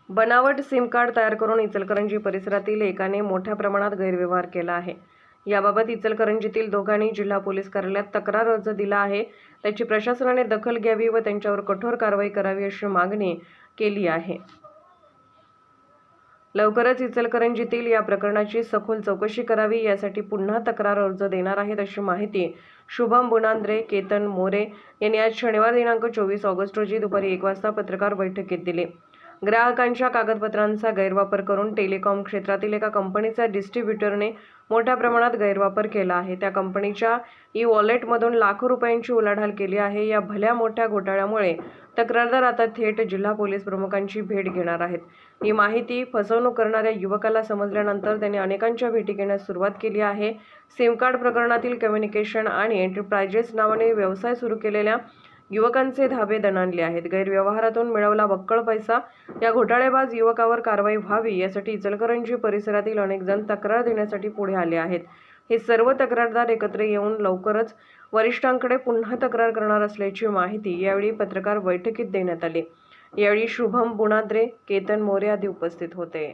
बनावट SIM card तयार करून इचलकरंजी परिसरातील एकाने मोठ्या प्रमाणात गैरव्यवहार केला आहे। याबाबत इचलकरंजीतील दोघांनी जिल्हा पोलीस कार्यालयात तक्रार अर्ज दिला आहे। त्याची प्रशासनाने दखल घ्यावी व त्यांच्यावर कठोर कारवाई करावी अशी मागणी केली आहे। लवकरच इचलकरंजीतील या प्रकरणाची सखोल चौकशी करावी यासाठी पुन्हा तक्रार अर्ज देणार आहेत अशी माहिती शुभम बुनांद्रे, केतन मोरे यांनी आज शनिवार दिनांक 24 ऑगस्ट रोजी दुपारी 1 वाजता पत्रकार बैठकीत दिली। ग्राहकांच्या कागदपत्रांचा गैरवापर करून टेलिकॉम क्षेत्रातील एका कंपनीचा डिस्ट्रीब्युटरने मोठ्या प्रमाणात गैरवापर केला आहे। त्या कंपनीच्या ई-वॉलेटमधून लाखो रुपयांची उलाढाल केली आहे। या भल्या मोठ्या घोटाळ्यामुळे तक्रारदार आता थेट जिल्हा पोलीस प्रमुखांची भेट घेणार आहेत। ही माहिती फसवणूक करणाऱ्या युवकाला समजल्यानंतर त्याने अनेकांच्या भेटी घेण्यास सुरुवात केली आहे। सिम कार्ड प्रकरणातील कम्युनिकेशन आणि एंटरप्राइजेस नावाने व्यवसाय सुरू केलेल्या युवकांचे धाबे दणाणले आहेत। गैरव्यवहारातून मिळवला बक्कळ पैसा। या घोटाळेबाज युवकावर कारवाई व्हावी यासाठी इचलकरंजी परिसरातील अनेक जण तक्रार देण्यासाठी पुढे आले आहेत। हे सर्व तक्रारदार एकत्र येऊन लवकरच वरिष्ठांकडे पुन्हा तक्रार करणार असल्याची माहिती यावेळी पत्रकार बैठकीत देण्यात आली। यावेळी शुभम बुनाद्रे, केतन मोरे आदी उपस्थित होते।